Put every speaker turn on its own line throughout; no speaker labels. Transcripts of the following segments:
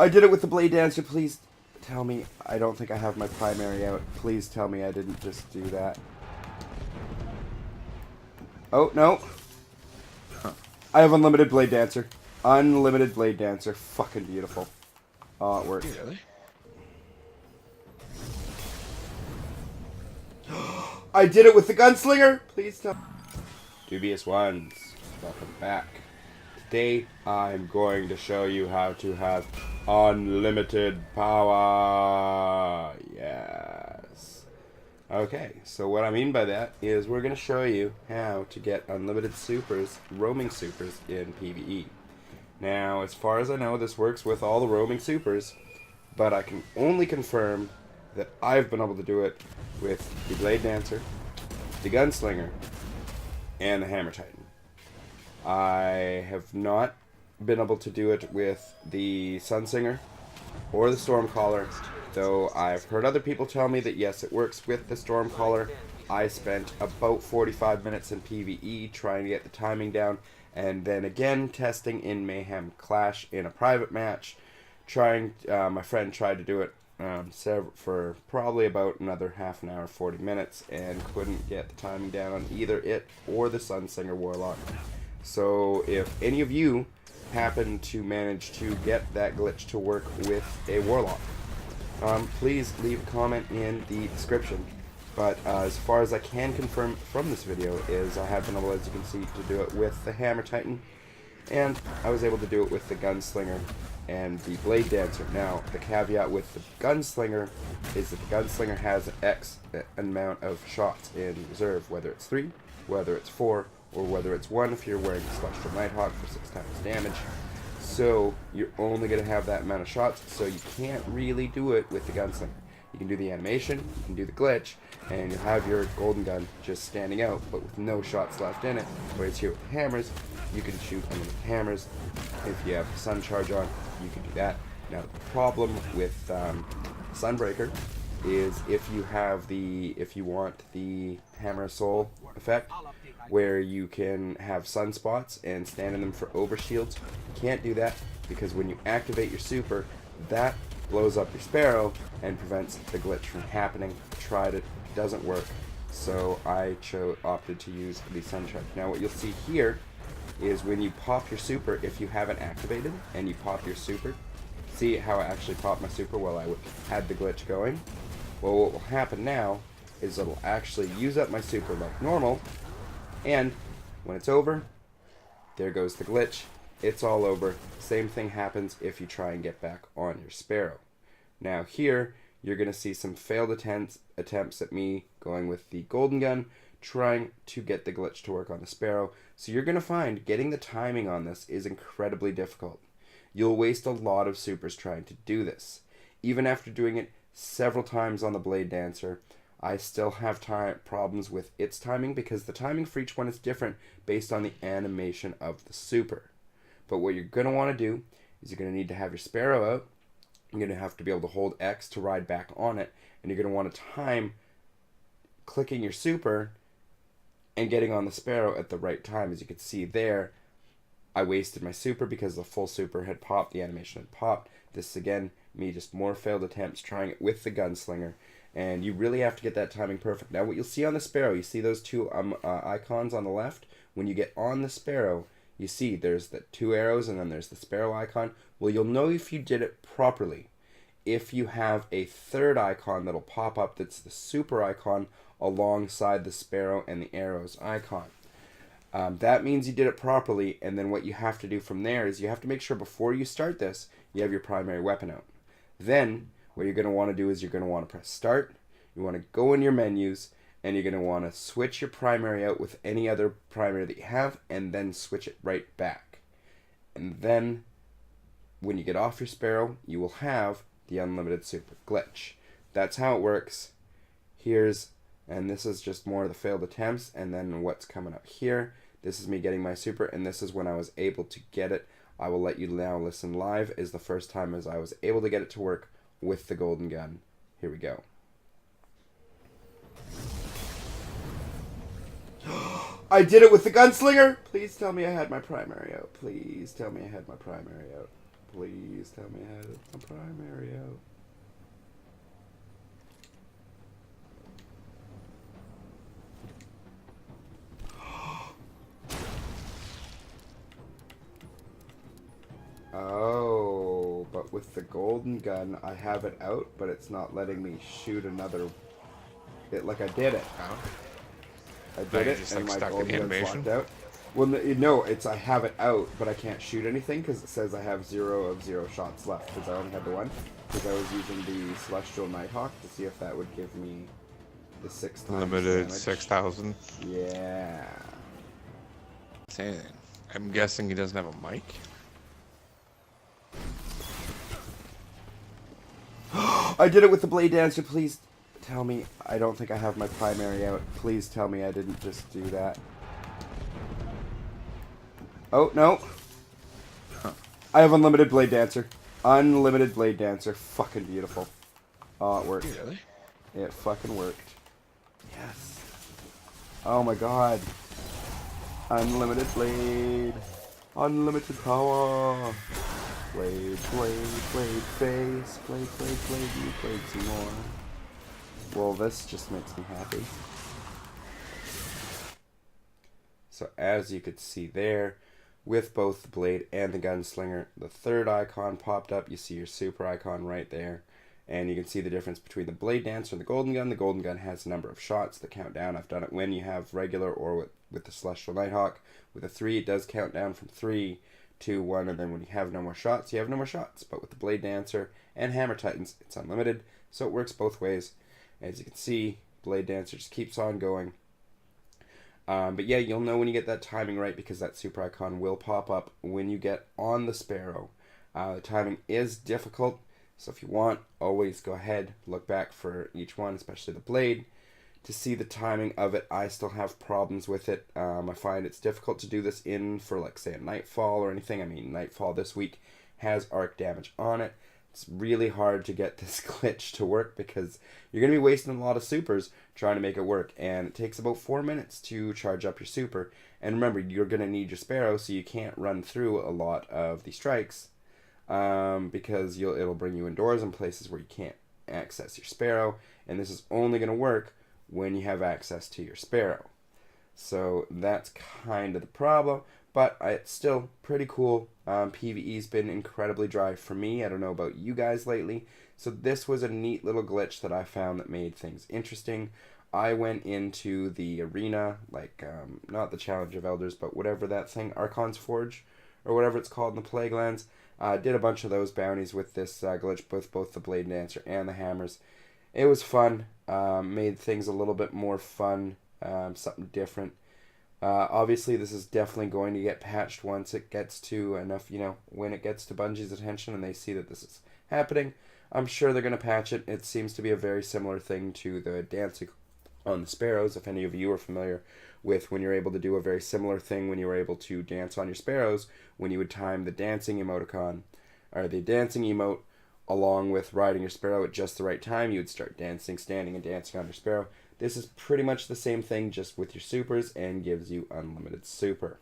I did it with the Blade Dancer. Please tell me I don't think I have my primary out. Please tell me I didn't just do that. Oh, no. I have unlimited Blade Dancer. Unlimited Blade Dancer. Fucking beautiful. Oh, it worked.
Really?
I did it with the Gunslinger! Please tell. Dubious ones, welcome back. Today, I'm going to show you how to have unlimited power. Yes. Okay, so what I mean by that is we're going to show you how to get unlimited supers, roaming supers in PVE. Now, as far as I know, this works with all the roaming supers, but I can only confirm that I've been able to do it with the Blade Dancer, the Gunslinger, and the Hammer Titan. I have not been able to do it with the Sunsinger or the Stormcaller, though I've heard other people tell me that yes, it works with the Stormcaller. I spent about 45 minutes in PvE trying to get the timing down, and then again testing in Mayhem Clash in a private match. My friend tried to do it for probably about another half an hour, 40 minutes, and couldn't get the timing down on either it or the Sunsinger Warlock. So if any of you happen to manage to get that glitch to work with a Warlock, please leave a comment in the description. But as far as I can confirm from this video is I have been able, as you can see, to do it with the Hammer Titan, and I was able to do it with the Gunslinger and the Blade Dancer. Now, the caveat with the Gunslinger is that the Gunslinger has an X amount of shots in reserve, whether it's 3, whether it's 4, or whether it's 1 if you're wearing Celestial Nighthawk for 6 times damage. So, you're only going to have that amount of shots, so you can't really do it with the Gunslinger. You can do the animation, you can do the glitch, and you'll have your golden gun just standing out, but with no shots left in it. Whereas here with the hammers, you can shoot unlimited hammers. If you have the sun charge on, you can do that. Now the problem with Sunbreaker is if you want the Hammer Soul effect, where you can have sunspots and stand in them for overshields, you can't do that because when you activate your super, that blows up your Sparrow and prevents the glitch from happening. Tried it, doesn't work, so I opted to use the Sun Charge. Now what you'll see here is when you pop your super, if you haven't activated and you pop your super, see how I actually popped my super while I had the glitch going? Well, what will happen now is it'll actually use up my super like normal, and when it's over, there goes the glitch. It's all over. Same thing happens if you try and get back on your Sparrow. Now here, you're going to see some failed attempts at me going with the golden gun, trying to get the glitch to work on the Sparrow. So you're going to find getting the timing on this is incredibly difficult. You'll waste a lot of supers trying to do this. Even after doing it several times on the Blade Dancer, I still have problems with its timing because the timing for each one is different based on the animation of the super. But what you're going to want to do is you're going to need to have your Sparrow out. You're going to have to be able to hold X to ride back on it. And you're going to want to time clicking your super and getting on the Sparrow at the right time. As you can see there, I wasted my super because the full super had popped, the animation had popped. This is again, me just more failed attempts trying it with the Gunslinger. And you really have to get that timing perfect. Now what you'll see on the Sparrow, you see those two icons on the left? When you get on the Sparrow, you see there's the 2 arrows and then there's the Sparrow icon. Well, you'll know if you did it properly if you have a third icon that'll pop up that's the super icon alongside the Sparrow and the arrows icon. That means you did it properly, and then what you have to do from there is you have to make sure before you start this, you have your primary weapon out. Then, what you're going to want to do is you're going to want to press start, you want to go in your menus, and you're going to want to switch your primary out with any other primary that you have, and then switch it right back. And then, when you get off your Sparrow, you will have the unlimited super glitch. That's how it works. And this is just more of the failed attempts, and then what's coming up here. This is me getting my super, and this is when I was able to get it. I will let you now listen live, is the first time as I was able to get it to work with the golden gun. Here we go. I did it with the Gunslinger! Please tell me I had my primary out. Please tell me I had my primary out. Please tell me I had my primary out. Oh, but with the golden gun, I have it out, but it's not letting me shoot another. Like I did it.
Oh.
I did it, and my golden gun's locked out. Well, no, it's I have it out, but I can't shoot anything because it says I have 0 of 0 shots left because I only had the one. Because I was using the Celestial Nighthawk to see if that would give me the 6 times
limited
damage.
6,000.
Yeah.
I'm guessing he doesn't have a mic.
I did it with the Blade Dancer. Please tell me I don't think I have my primary out. Please tell me I didn't just do that. Oh, no.
Huh.
I have unlimited Blade Dancer. Unlimited Blade Dancer. Fucking beautiful. Oh, it worked.
Really?
It fucking worked. Yes. Oh my god. Unlimited Blade. Unlimited power. Blade, blade, blade, face. Blade, blade, blade, you played some more. Well, this just makes me happy. So as you could see there, with both the blade and the gunslinger, the third icon popped up. You see your super icon right there. And you can see the difference between the Blade Dancer and the Golden Gun. The Golden Gun has a number of shots that count down. I've done it when you have regular or with the Celestial Nighthawk. With a 3, it does count down from 3, 2, 1, and then when you have no more shots, you have no more shots. But with the Blade Dancer and Hammer Titans, it's unlimited, so it works both ways. As you can see, Blade Dancer just keeps on going. But yeah, you'll know when you get that timing right because that super icon will pop up when you get on the Sparrow. The timing is difficult, so if you want, always go ahead, look back for each one, especially the Blade, to see the timing of it. I still have problems with it. I find it's difficult to do this in for, like, say, a Nightfall or anything. I mean, Nightfall this week has arc damage on it. It's really hard to get this glitch to work because you're going to be wasting a lot of supers trying to make it work. And it takes about 4 minutes to charge up your super. And remember, you're going to need your Sparrow, so you can't run through a lot of the strikes because it'll bring you indoors in places where you can't access your Sparrow. And this is only going to work when you have access to your Sparrow. So that's kind of the problem. But it's still pretty cool. PVE's been incredibly dry for me. I don't know about you guys lately. So this was a neat little glitch that I found that made things interesting. I went into the arena, like, not the Challenge of Elders, but whatever that thing, Archon's Forge, or whatever it's called in the Plaguelands. Did a bunch of those bounties with this glitch, both the Blade Dancer and the hammers. It was fun. Made things a little bit more fun, something different. Obviously, this is definitely going to get patched once it gets to enough, when it gets to Bungie's attention and they see that this is happening. I'm sure they're going to patch it. It seems to be a very similar thing to the dancing on the Sparrows. If any of you are familiar with when you're able to do a very similar thing when you were able to dance on your Sparrows, when you would time the dancing emoticon, or the dancing emote, along with riding your Sparrow at just the right time, you would start dancing, standing, and dancing on your Sparrow. This is pretty much the same thing, just with your supers, and gives you unlimited super.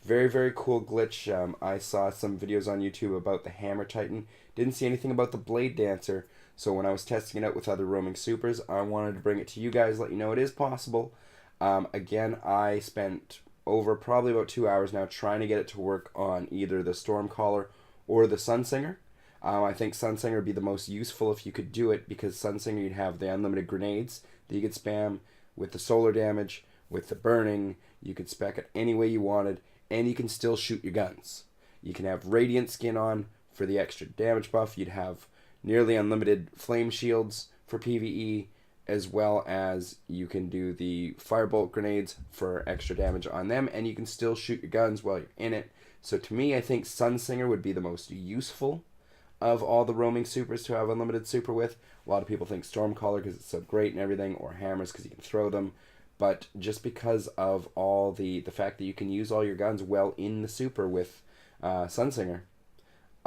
Very, very cool glitch. I saw some videos on YouTube about the Hammer Titan. Didn't see anything about the Blade Dancer, so when I was testing it out with other roaming supers, I wanted to bring it to you guys, let you know it is possible. Again, I spent over probably about 2 hours now trying to get it to work on either the Stormcaller or the Sunsinger. I think Sunsinger would be the most useful if you could do it, because Sunsinger, you'd have the unlimited grenades that you could spam with the solar damage, with the burning. You could spec it any way you wanted, and you can still shoot your guns. You can have Radiant skin on for the extra damage buff. You'd have nearly unlimited flame shields for PvE, as well as you can do the firebolt grenades for extra damage on them, and you can still shoot your guns while you're in it. So to me, I think Sunsinger would be the most useful of all the roaming supers to have unlimited super with. A lot of people think Stormcaller because it's so great and everything, or Hammers because you can throw them. But just because of all the fact that you can use all your guns well in the super with Sunsinger,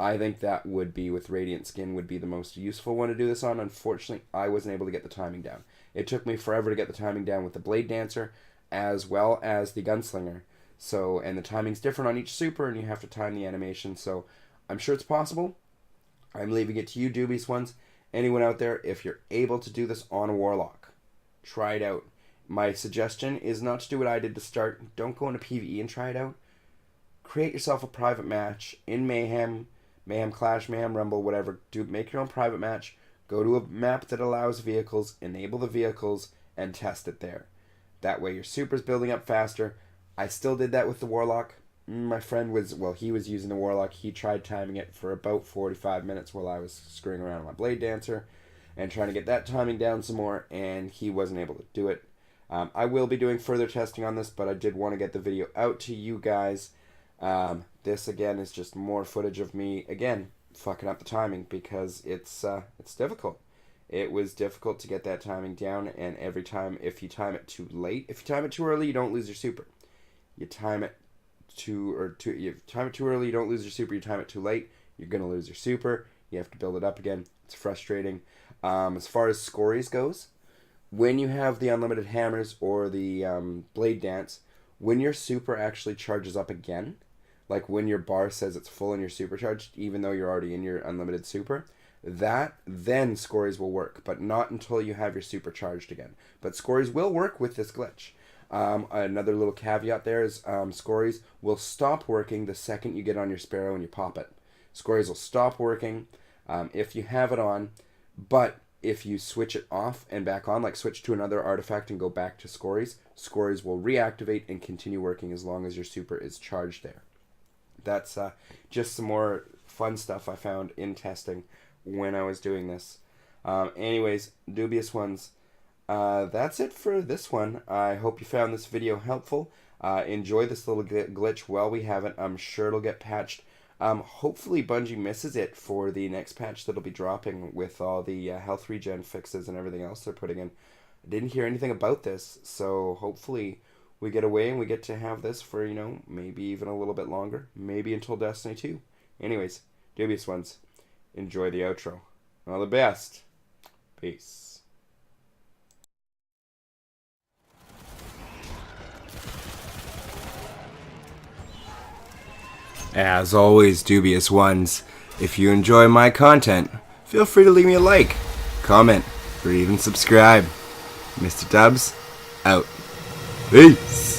I think that would be, with Radiant Skin, would be the most useful one to do this on. Unfortunately, I wasn't able to get the timing down. It took me forever to get the timing down with the Blade Dancer as well as the Gunslinger. So, and the timing's different on each super, and you have to time the animation. So I'm sure it's possible. I'm leaving it to you, dubious ones. Anyone out there, if you're able to do this on a warlock, try it out. My suggestion is not to do what I did to start. Don't go into PVE and try it out. Create yourself a private match in Mayhem, Mayhem Clash, Mayhem Rumble, whatever. Make your own private match. Go to a map that allows vehicles, enable the vehicles, and test it there. That way your super's building up faster. I still did that with the warlock. My friend was, well, he was using the warlock. He tried timing it for about 45 minutes while I was screwing around with my blade dancer and trying to get that timing down some more, and he wasn't able to do it. I will be doing further testing on this, but I did want to get the video out to you guys. This again is just more footage of me again fucking up the timing because it's difficult. It was difficult to get that timing down, and every time, if you time it too late, if you time it too early, you don't lose your super. You time it you time it too early, you don't lose your super. You time it too late, you're gonna lose your super. You have to build it up again. It's frustrating. As far as scories goes, when you have the unlimited hammers or the blade dance, when your super actually charges up again, like when your bar says it's full and you're supercharged, even though you're already in your unlimited super, then scories will work, but not until you have your super charged again. But scories will work with this glitch. Another little caveat there is scories will stop working the second you get on your sparrow and you pop it. Scories will stop working if you have it on, but if you switch it off and back on, like switch to another artifact and go back to scories, scories will reactivate and continue working as long as your super is charged there. That's just some more fun stuff I found in testing when I was doing this. Anyways, dubious ones, that's it for this one. I hope you found this video helpful. Enjoy this little glitch while we have it. I'm sure it'll get patched. Hopefully Bungie misses it for the next patch that'll be dropping with all the health regen fixes and everything else they're putting in. I didn't hear anything about this, so hopefully we get away and we get to have this for, you know, maybe even a little bit longer. Maybe until Destiny 2. Anyways, dubious ones, enjoy the outro. All the best. Peace. As always, dubious ones, if you enjoy my content, feel free to leave me a like, comment, or even subscribe. Mr. Dubs, out. Peace.